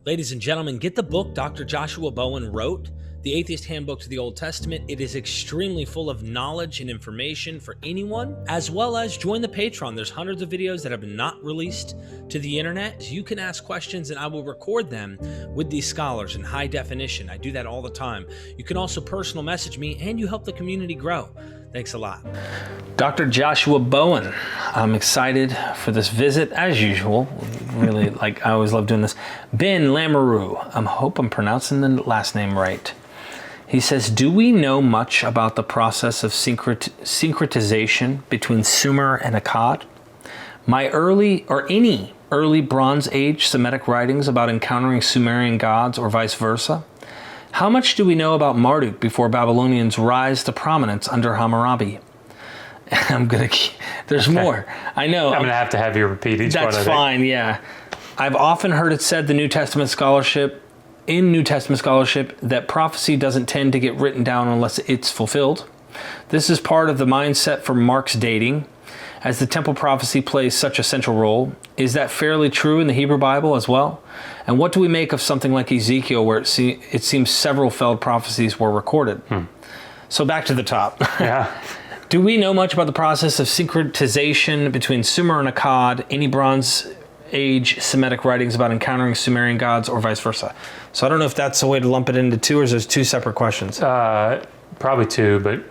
Ladies and gentlemen, get the book Dr. Joshua Bowen wrote, The Atheist Handbook to the Old Testament. It is extremely full of knowledge and information for anyone, as well as join the Patreon. There's hundreds of videos that have been not released to the internet. You can ask questions and I will record them with these scholars in high definition. I do that all the time. You can also personal message me and you help the community grow. Thanks a lot. Dr. Joshua Bowen, I'm excited for this visit, as usual. Really, I always love doing this. Ben Lamoureux, I hope I'm pronouncing the last name right. He says, do we know much about the process of syncretization between Sumer and Akkad? Any early Bronze Age Semitic writings about encountering Sumerian gods or vice versa? How much do we know about Marduk before Babylonians rise to prominence under Hammurabi? There's more. I know. I'm going to have you repeat each one. That's fine, yeah. I've often heard it said in New Testament scholarship that prophecy doesn't tend to get written down unless it's fulfilled. This is part of the mindset for Mark's dating, as the temple prophecy plays such a central role. Is that fairly true in the Hebrew Bible as well? And what do we make of something like Ezekiel, where it seems several failed prophecies were recorded? So back to the top. Yeah. Do we know much about the process of syncretization between Sumer and Akkad, any Bronze Age Semitic writings about encountering Sumerian gods or vice versa? So I don't know if that's a way to lump it into two, or is those two separate questions? Probably two, but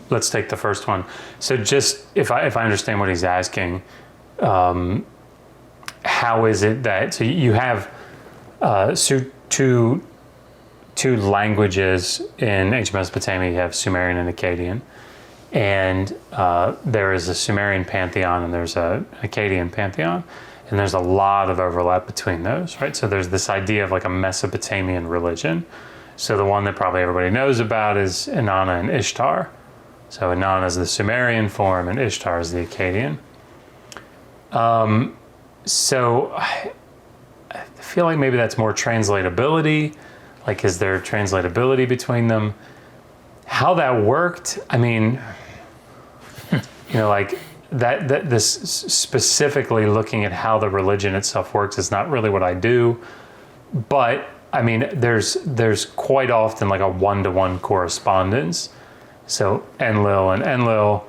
let's take the first one. So just if I understand what he's asking, how is it that, so you have two languages in ancient Mesopotamia. You have Sumerian and Akkadian, and there is a Sumerian pantheon and there's an Akkadian pantheon, and there's a lot of overlap between those, right? So there's this idea of like a Mesopotamian religion. So the one that probably everybody knows about is Inanna and Ishtar. So Inanna is the Sumerian form and Ishtar is the Akkadian. So I feel like maybe that's more translatability. Like, is there translatability between them? How that worked, I mean, like this specifically looking at how the religion itself works is not really what I do. But I mean, there's quite often like a one-to-one correspondence. So Enlil and Enlil,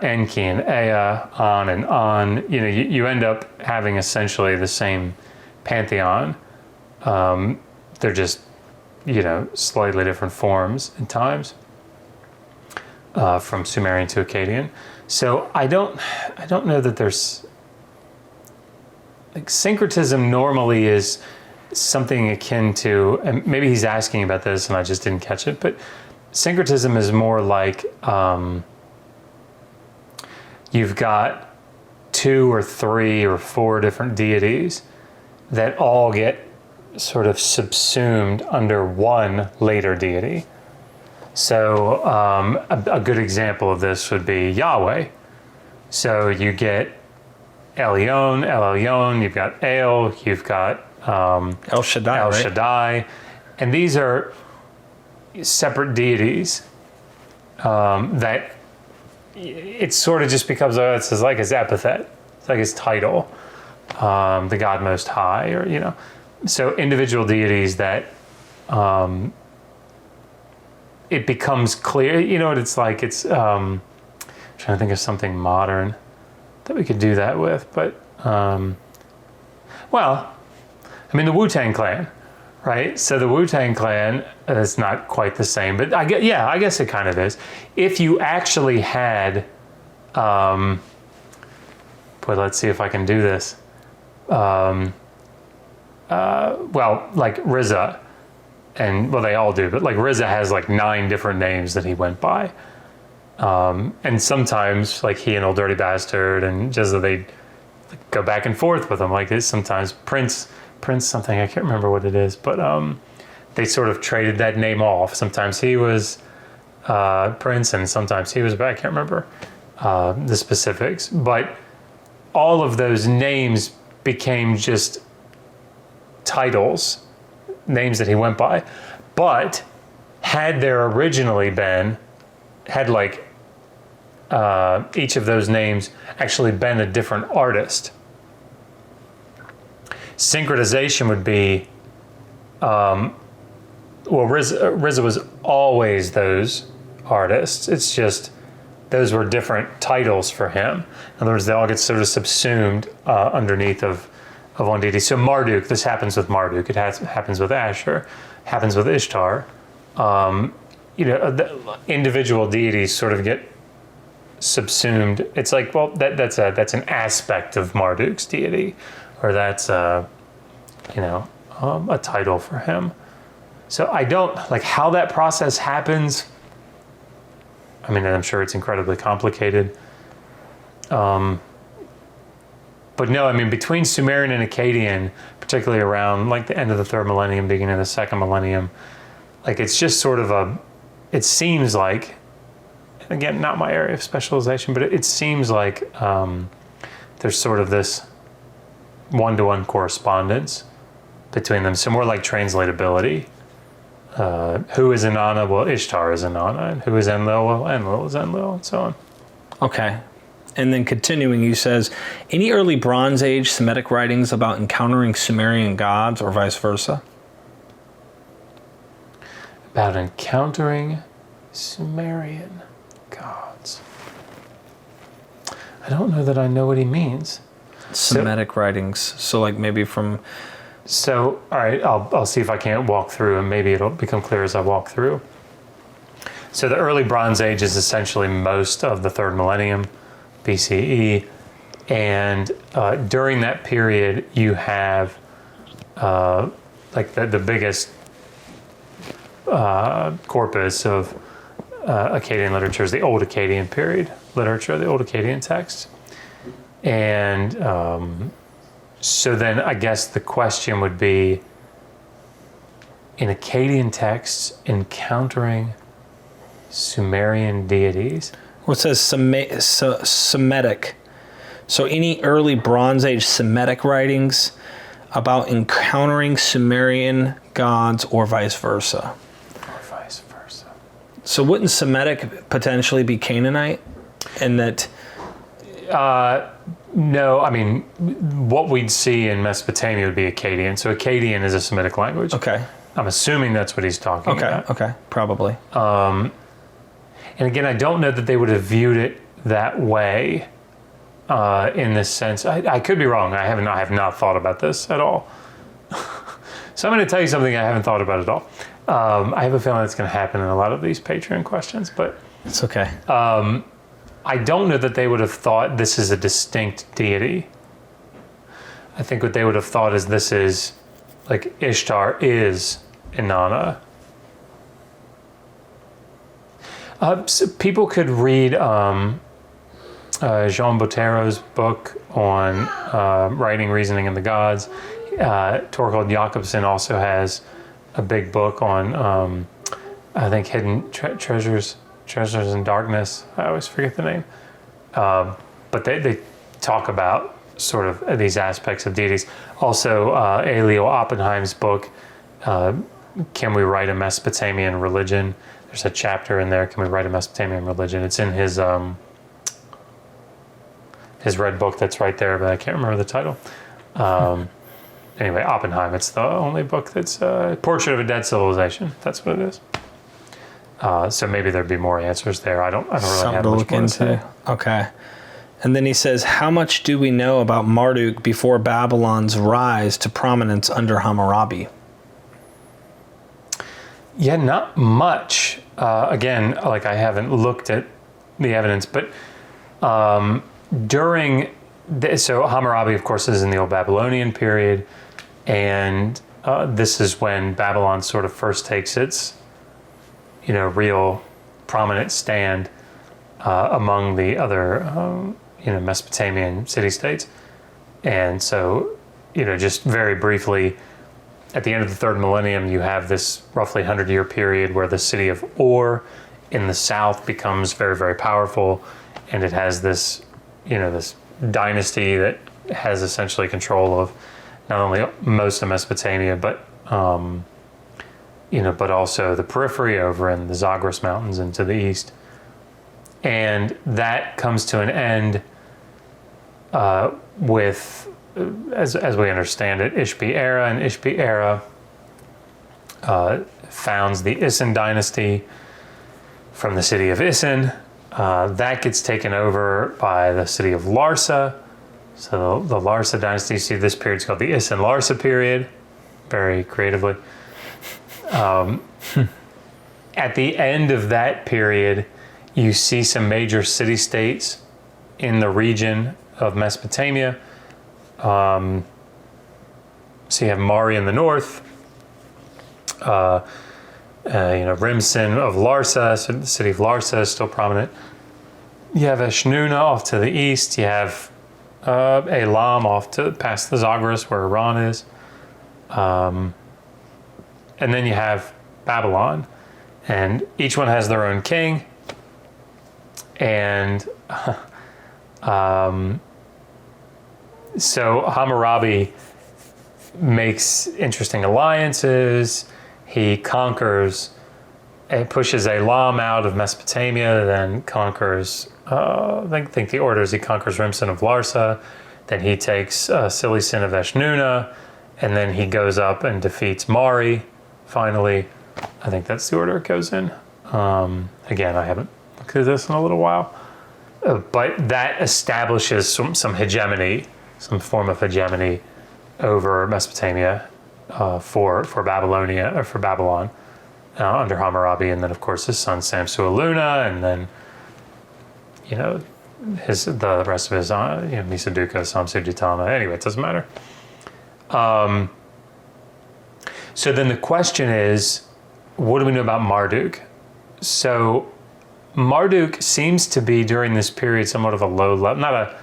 Enki and Ea, on and on. You end up having essentially the same pantheon. They're just, slightly different forms and times, from Sumerian to Akkadian. So I don't know that there's, like, syncretism normally is something akin to, and maybe he's asking about this and I just didn't catch it, but syncretism is more like you've got 2 or 3 or 4 different deities that all get sort of subsumed under one later deity. So a good example of this would be Yahweh. So you get El-Elyon, you've got El, you've got El Shaddai, right? Shaddai, and these are separate deities that it sort of just becomes it's like his epithet, it's like his title, the God Most High, or so individual deities that it becomes clear. What it's like. It's trying to think of something modern that we could do that with, but well, I mean, the Wu-Tang Clan, right? So the Wu-Tang Clan is not quite the same, but I guess it kind of is. If you actually had, but let's see if I can do this. Well, like Rizza, and well, they all do, but like Rizza has like 9 different names that he went by. And sometimes like he and Old Dirty Bastard and Jizza, they go back and forth with him like this. Sometimes Prince something, I can't remember what it is, but they sort of traded that name off. Sometimes he was Prince and sometimes he was, but I can't remember the specifics. But all of those names became just titles, names that he went by. But had there originally been, like each of those names actually been a different artist, syncretization would be well, RZA was always those artists. It's just those were different titles for him. In other words, they all get sort of subsumed underneath of one deity. So Marduk, this happens with Marduk. It happens with Asher, happens with Ishtar. The individual deities sort of get subsumed. It's like, well, that's an aspect of Marduk's deity, or that's a title for him. So I don't like how that process happens. I mean, I'm sure it's incredibly complicated. But no, I mean, between Sumerian and Akkadian, particularly around like the end of the 3rd millennium, beginning of the 2nd millennium, like it's just sort of it seems like, again, not my area of specialization, but it seems like there's sort of this one-to-one correspondence between them. So more like translatability. Who is Inanna? Well, Ishtar is Inanna. And who is Enlil? Well, Enlil is Enlil, and so on. Okay. And then continuing, he says, any early Bronze Age Semitic writings about encountering Sumerian gods or vice versa? About encountering Sumerian gods. I don't know that I know what he means. Semitic writings. So like maybe from... So, all right, I'll see if I can't walk through, and maybe it'll become clear as I walk through. So the early Bronze Age is essentially most of the 3rd millennium BCE, and during that period you have like the biggest corpus of Akkadian literature is the Old Akkadian period literature, the Old Akkadian texts. And so then I guess the question would be, in Akkadian texts encountering Sumerian deities. Well, it says Semitic. So any early Bronze Age Semitic writings about encountering Sumerian gods or vice versa. So wouldn't Semitic potentially be Canaanite? And that... No, I mean, what we'd see in Mesopotamia would be Akkadian. So Akkadian is a Semitic language. Okay. I'm assuming that's what he's talking about. Okay, probably. And again, I don't know that they would have viewed it that way in this sense. I could be wrong. I have not thought about this at all. So I'm going to tell you something I haven't thought about at all. I have a feeling it's going to happen in a lot of these Patreon questions, but... It's okay. I don't know that they would have thought this is a distinct deity. I think what they would have thought is this is, like, Ishtar is Inanna. So people could read Jean Bottero's book on writing, reasoning, and the gods. Torvald Jacobson also has a big book on, I think, hidden treasures in darkness. I always forget the name. But they talk about sort of these aspects of deities. Also, Elio Oppenheim's book, Can We Write a Mesopotamian Religion? There's a chapter in there, Can We Write a Mesopotamian Religion? It's in his red book that's right there, but I can't remember the title. Anyway, Oppenheim, it's the only book that's Portrait of a Dead Civilization. That's what it is. So maybe there'd be more answers there. I don't really have much more to say. Okay. And then he says, how much do we know about Marduk before Babylon's rise to prominence under Hammurabi? Yeah, not much. Again, like I haven't looked at the evidence, but so Hammurabi, of course, is in the Old Babylonian period, and this is when Babylon sort of first takes its real prominent stand among the other, Mesopotamian city-states. And so, just very briefly, at the end of the 3rd millennium, you have this roughly 100-year period where the city of Ur in the south becomes very, very powerful, and it has this, this dynasty that has essentially control of not only most of Mesopotamia, but but also the periphery over in the Zagros Mountains and to the east. And that comes to an end with, as we understand it, Ishbi era. And Ishbi era founds the Isin dynasty from the city of Isin. That gets taken over by the city of Larsa. So the Larsa dynasty, you see this period's called the Isin-Larsa period, very creatively. At the end of that period, you see some major city-states in the region of Mesopotamia. So you have Mari in the north, Rimsin of Larsa, so the city of Larsa is still prominent. You have Eshnuna off to the east. You have Elam off to past the Zagros where Iran is. And then you have Babylon. And each one has their own king. And so Hammurabi makes interesting alliances. He conquers and pushes Elam out of Mesopotamia, then conquers, I think the order is he conquers Rimsin of Larsa, then he takes Silisin of Eshnuna, and then he goes up and defeats Mari, finally. I think that's the order it goes in. Again, I haven't looked at this in a little while. But that establishes some hegemony, some form of hegemony over Mesopotamia for Babylonia, or for Babylon under Hammurabi, and then of course his son Samsu-Iluna, and then the rest of his Misaduka, Samsu-Ditama. Anyway, it doesn't matter. So then the question is, what do we know about Marduk? So Marduk seems to be during this period somewhat of a low level, not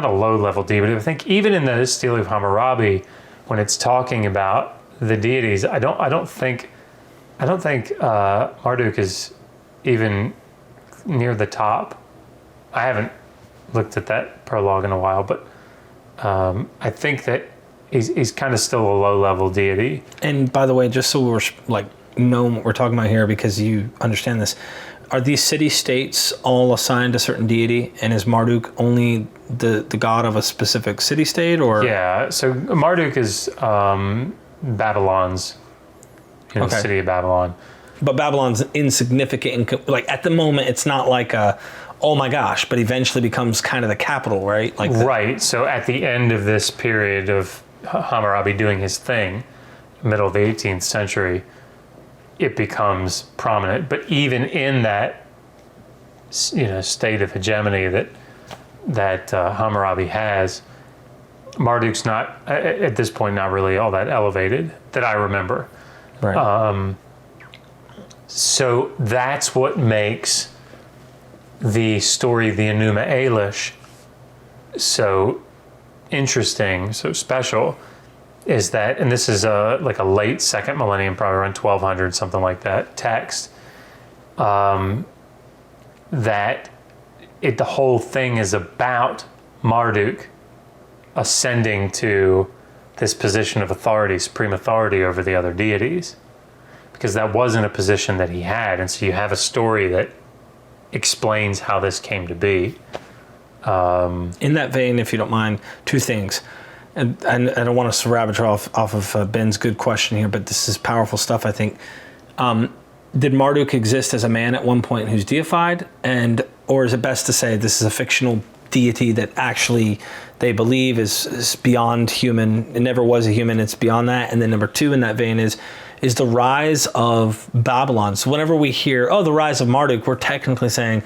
a low level deity, but I think even in the Stele of Hammurabi, when it's talking about the deities, I don't think Marduk is even near the top. I haven't looked at that prologue in a while, but I think that he's kind of still a low level deity. And by the way, just so we're know what we're talking about here, because you understand this, are these city-states all assigned a certain deity, and is Marduk only the god of a specific city-state, or? Yeah, so Marduk is Babylon's, the city of Babylon. But Babylon's insignificant, at the moment, it's not like oh my gosh, but eventually becomes kind of the capital, right? Right, so at the end of this period of Hammurabi doing his thing, middle of the 18th century, it becomes prominent. But even in that, state of hegemony that Hammurabi has, Marduk's not, at this point, not really all that elevated that I remember. Right. So that's what makes the story of the Enuma Elish so interesting, so special, is that, and this is a late second millennium, probably around 1200, something like that, text, that the whole thing is about Marduk ascending to this position of authority, supreme authority over the other deities, because that wasn't a position that he had. And so you have a story that explains how this came to be. In that vein, if you don't mind, two things. And I don't want us to rabbit trail off of Ben's good question here, but this is powerful stuff, I think. Did Marduk exist as a man at one point who's deified? Or is it best to say this is a fictional deity that actually they believe is beyond human? It never was a human, it's beyond that. And then number two in that vein is the rise of Babylon. So whenever we hear, the rise of Marduk, we're technically saying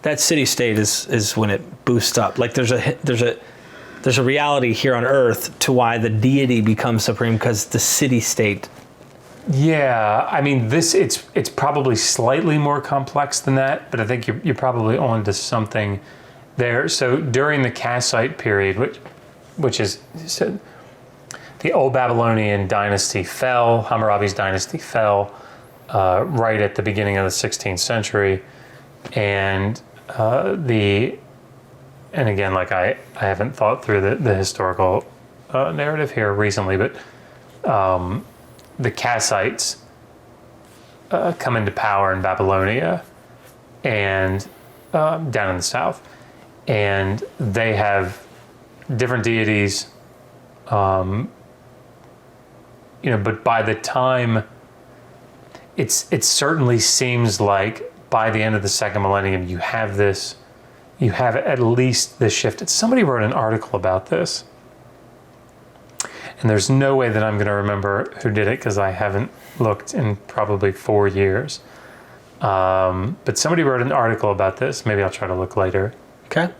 that city-state is when it boosts up. There's a reality here on Earth to why the deity becomes supreme, because the city-state. Yeah, I mean, it's probably slightly more complex than that, but I think you're probably on to something there. So during the Kassite period, which is the old Babylonian dynasty fell, Hammurabi's dynasty fell right at the beginning of the 16th century, and and again, I haven't thought through the historical narrative here recently, but the Kassites come into power in Babylonia and down in the south, and they have different deities, but by the time it certainly seems like by the end of the second millennium, you have at least this shift. Somebody wrote an article about this, and there's no way that I'm going to remember who did it because I haven't looked in probably 4 years. But somebody wrote an article about this. Maybe I'll try to look later. Okay.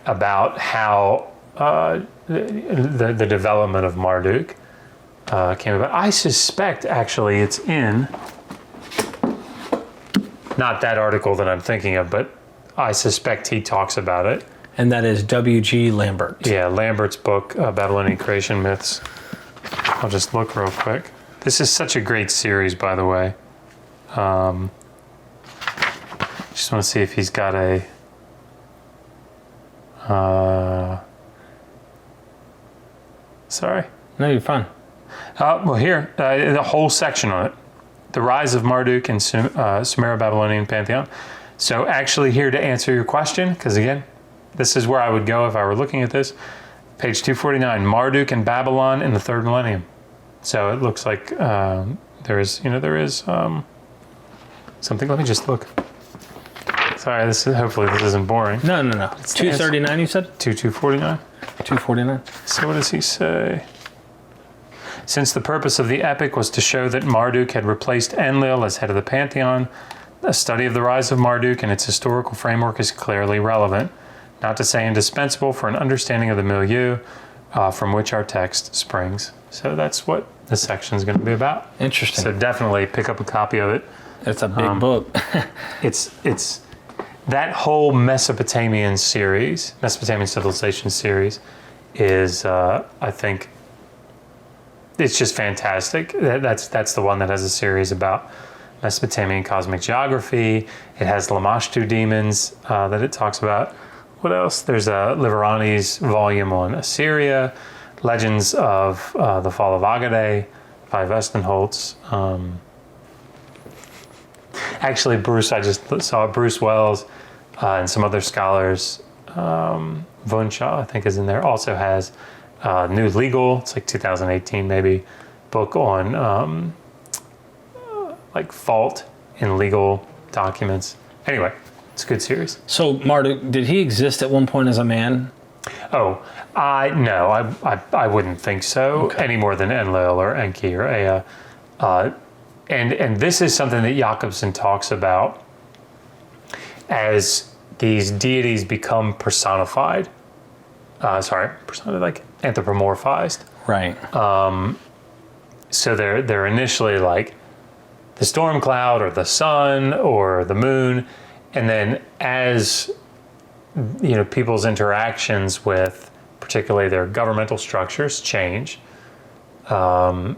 About how the development of Marduk came about. I suspect actually it's in, not that article that I'm thinking of, but I suspect he talks about it. And that is W.G. Lambert. Yeah, Lambert's book, Babylonian Creation Myths. I'll just look real quick. This is such a great series, by the way. Just want to see if he's got a... sorry. No, you're fine. Well, here, the whole section on it. The rise of Marduk and Sumero-Babylonian pantheon. So actually here to answer your question, because again, this is where I would go if I were looking at this. Page 249, Marduk and Babylon in the third millennium. So it looks like there is something. Let me just look. Sorry, hopefully this isn't boring. No. It's 239, you said? 249. 249. So what does he say? Since the purpose of the epic was to show that Marduk had replaced Enlil as head of the pantheon, a study of the rise of Marduk and its historical framework is clearly relevant, not to say indispensable for an understanding of the milieu from which our text springs. So that's what this section is going to be about. Interesting. So definitely pick up a copy of it. It's a big book. It's that whole Mesopotamian civilization series is, I think, it's just fantastic. That's the one that has a series about Mesopotamian cosmic geography. It has Lamashtu demons that it talks about. What else? There's a Liverani's volume on Assyria, Legends of the Fall of Agade by Westenholz. Actually, I just saw Bruce Wells and some other scholars. Vunshaw, I think, is in there. Also has New Legal, it's like 2018 maybe, book on like fault in legal documents. Anyway, it's a good series. So Marduk, did he exist at one point as a man? Oh, no, I wouldn't think so, any more than Enlil or Enki or Ea. And this is something that Jakobson talks about as these deities become personified. Like anthropomorphized. Right. So they're initially like the storm cloud or the sun or the moon, and then as people's interactions with particularly their governmental structures change, the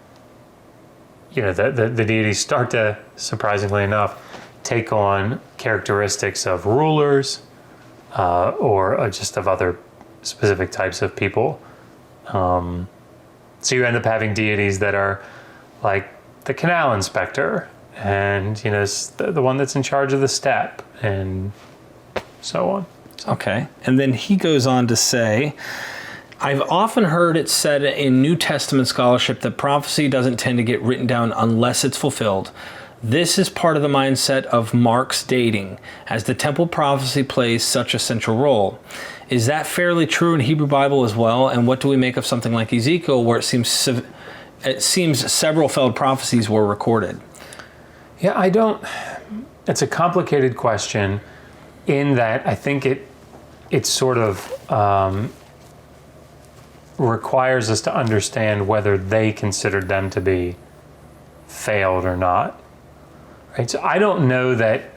deities start to, surprisingly enough, take on characteristics of rulers or just of other specific types of people. So you end up having deities that are like the canal inspector and, the one that's in charge of the steppe and so on. Okay. And then he goes on to say, I've often heard it said in New Testament scholarship that prophecy doesn't tend to get written down unless it's fulfilled. This is part of the mindset of Mark's dating, as the temple prophecy plays such a central role. Is that fairly true in Hebrew Bible as well? And what do we make of something like Ezekiel, where it seems several failed prophecies were recorded? Yeah, it's a complicated question in that I think it sort of requires us to understand whether they considered them to be failed or not. Right? So I don't know that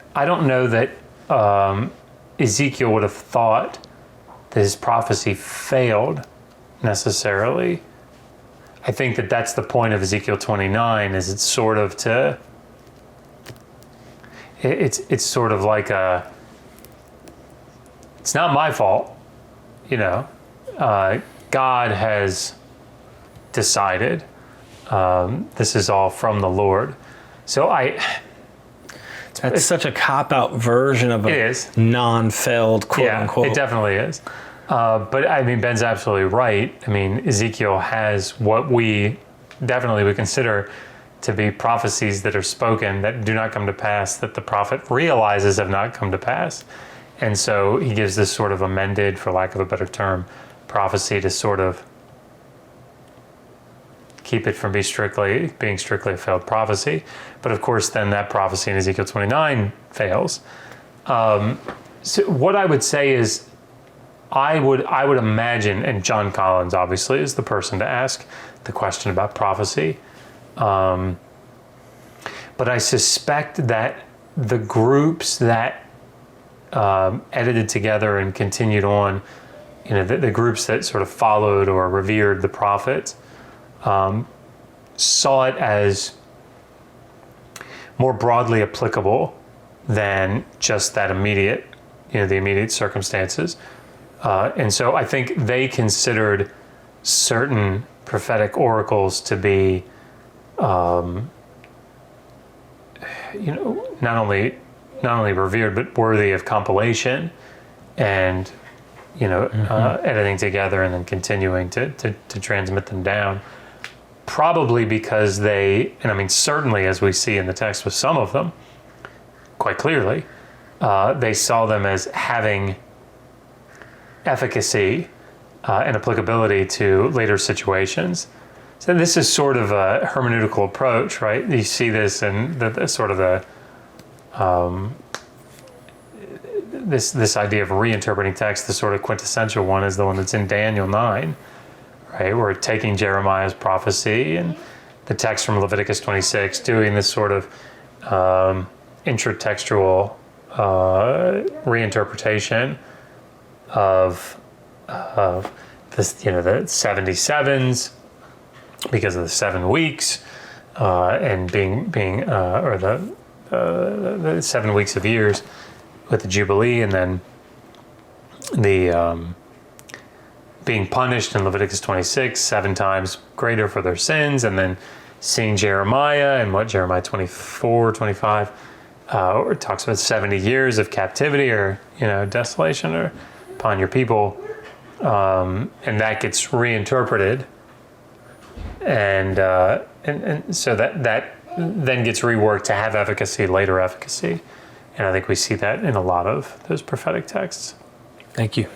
Ezekiel would have thought that his prophecy failed necessarily. I think that that's the point of Ezekiel 29, is it's sort of like it's not my fault, God has decided this is all from the Lord. So that's such a cop-out version of a non-failed quote unquote. It definitely is. But I mean, Ben's absolutely right. I mean, Ezekiel has what we definitely would consider to be prophecies that are spoken that do not come to pass, that the prophet realizes have not come to pass. And so he gives this sort of amended, for lack of a better term, prophecy to sort of keep it from being strictly a failed prophecy. But of course, then that prophecy in Ezekiel 29 fails. So what I would say is, I would imagine, and John Collins obviously is the person to ask the question about prophecy. But I suspect that the groups that edited together and continued on, the groups that sort of followed or revered the prophets, saw it as more broadly applicable than just that immediate, the immediate circumstances. And so I think they considered certain prophetic oracles to be, not only revered, but worthy of compilation and, editing together and then continuing to transmit them down. Probably because certainly as we see in the text with some of them, quite clearly, they saw them as having efficacy and applicability to later situations. So this is sort of a hermeneutical approach, right? You see this in this idea of reinterpreting text. The sort of quintessential one is the one that's in Daniel 9, right? We're taking Jeremiah's prophecy and the text from Leviticus 26, doing this sort of intratextual reinterpretation of this, the 77s, because of the 7 weeks, and or the 7 weeks of years with the Jubilee, and then the being punished in Leviticus 26, 7 times greater for their sins, and then seeing Jeremiah and what Jeremiah 24, 25, where it talks about 70 years of captivity or, desolation or upon your people. And that gets reinterpreted. And so that then gets reworked to have efficacy, later efficacy. And I think we see that in a lot of those prophetic texts. Thank you.